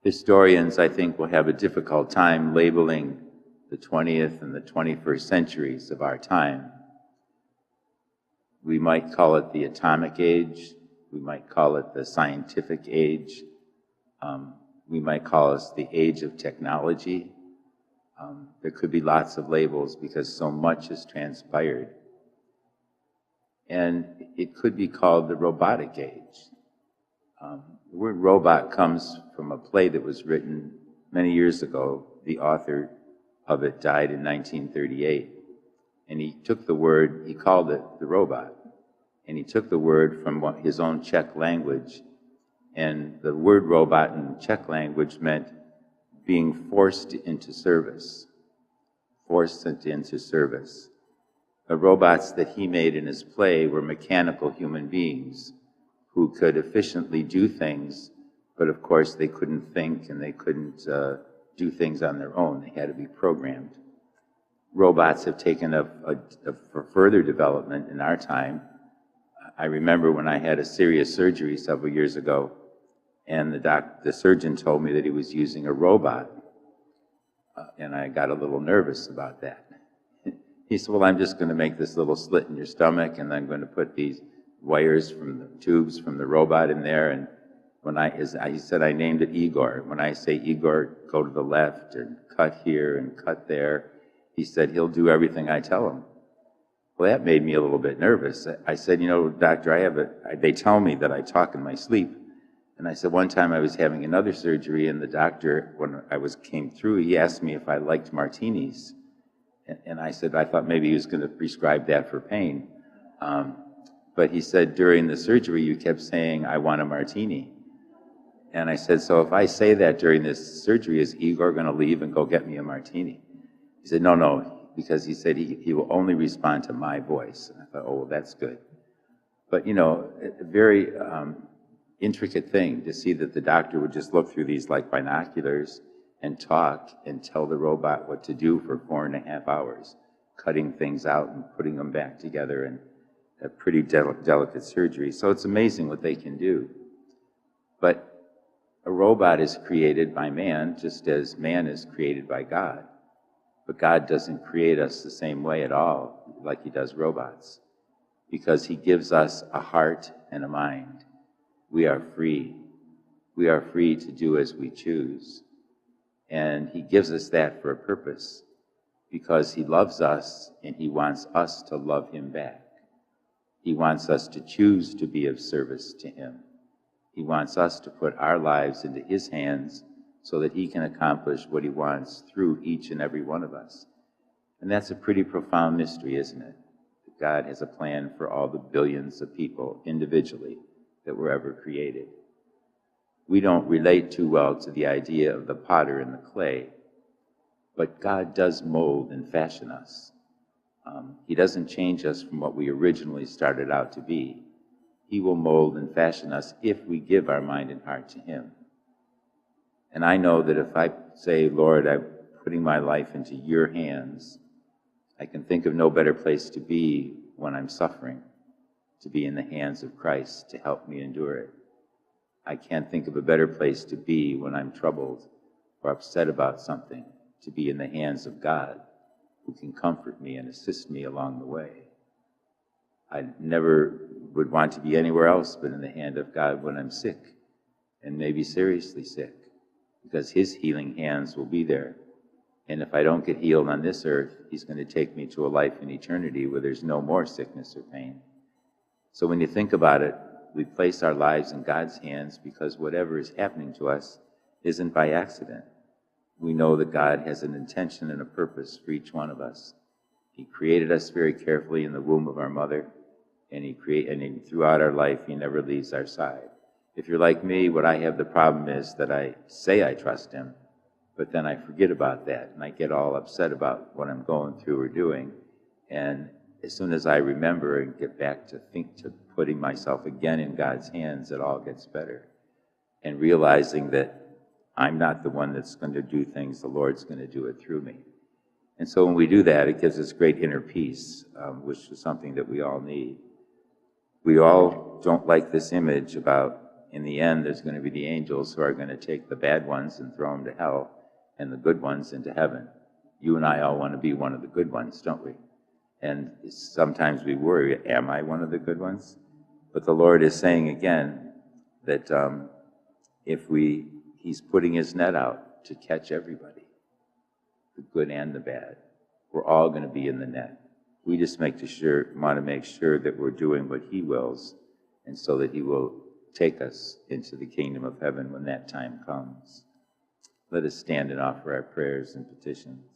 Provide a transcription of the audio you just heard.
Historians, I think, will have a difficult time labeling the 20th and the 21st centuries of our time. We might call it the atomic age. We might call it the scientific age. We might call it the age of technology. There could be lots of labels because so much has transpired. And it could be called the robotic age. The word robot comes from a play that was written many years ago. The author of it died in 1938. And he took the word, he called it the robot. And he took the word from his own Czech language. And the word robot in Czech language meant being forced into service. Forced into service. The robots that he made in his play were mechanical human beings who could efficiently do things, but of course they couldn't think and they couldn't do things on their own. They had to be programmed. Robots have taken a further development in our time. I remember when I had a serious surgery several years ago, and the surgeon told me that he was using a robot, and I got a little nervous about that. He said, well, I'm just going to make this little slit in your stomach, and I'm going to put these wires from the tubes from the robot in there, and he said, I named it Igor. When I say Igor, go to the left, and cut here, and cut there, he said, he'll do everything I tell him. Well, that made me a little bit nervous. I said, you know, doctor, they tell me that I talk in my sleep. And I said, one time I was having another surgery, and the doctor, when came through, he asked me if I liked martinis. And I said, I thought maybe he was going to prescribe that for pain. But he said, during the surgery, you kept saying, I want a martini. And I said, so if I say that during this surgery, is Igor going to leave and go get me a martini? He said, no, because he said he will only respond to my voice. And I thought, oh, well, that's good. But, you know, a very intricate thing to see that the doctor would just look through these like binoculars and talk and tell the robot what to do for 4.5 hours, cutting things out and putting them back together, and a pretty delicate surgery. So it's amazing what they can do. But a robot is created by man just as man is created by God. But God doesn't create us the same way at all like he does robots, because he gives us a heart and a mind. We are free. We are free to do as we choose. And he gives us that for a purpose, because he loves us and he wants us to love him back. He wants us to choose to be of service to him. He wants us to put our lives into his hands so that he can accomplish what he wants through each and every one of us. And that's a pretty profound mystery, isn't it? That God has a plan for all the billions of people individually that were ever created. We don't relate too well to the idea of the potter and the clay, but God does mold and fashion us. He doesn't change us from what we originally started out to be. He will mold and fashion us if we give our mind and heart to him. And I know that if I say, Lord, I'm putting my life into your hands, I can think of no better place to be when I'm suffering, to be in the hands of Christ to help me endure it. I can't think of a better place to be when I'm troubled or upset about something, to be in the hands of God, who can comfort me and assist me along the way. I never would want to be anywhere else but in the hand of God when I'm sick, and maybe seriously sick, because his healing hands will be there. And if I don't get healed on this earth, he's going to take me to a life in eternity where there's no more sickness or pain. So when you think about it, we place our lives in God's hands because whatever is happening to us isn't by accident. We know that God has an intention and a purpose for each one of us. He created us very carefully in the womb of our mother, and throughout our life, he never leaves our side. If you're like me, what I have the problem is that I say I trust him, but then I forget about that, and I get all upset about what I'm going through or doing. And as soon as I remember and get back to putting myself again in God's hands, it all gets better. And realizing that I'm not the one that's going to do things, the Lord's going to do it through me. And so when we do that, it gives us great inner peace, which is something that we all need. We all don't like this image about in the end, there's going to be the angels who are going to take the bad ones and throw them to hell, and the good ones into heaven. You and I all want to be one of the good ones, don't we? And sometimes we worry, am I one of the good ones? But the Lord is saying again that He's putting His net out to catch everybody, the good and the bad. We're all going to be in the net. We just want to make sure that we're doing what He wills, and so that He will take us into the kingdom of heaven when that time comes. Let us stand and offer our prayers and petitions.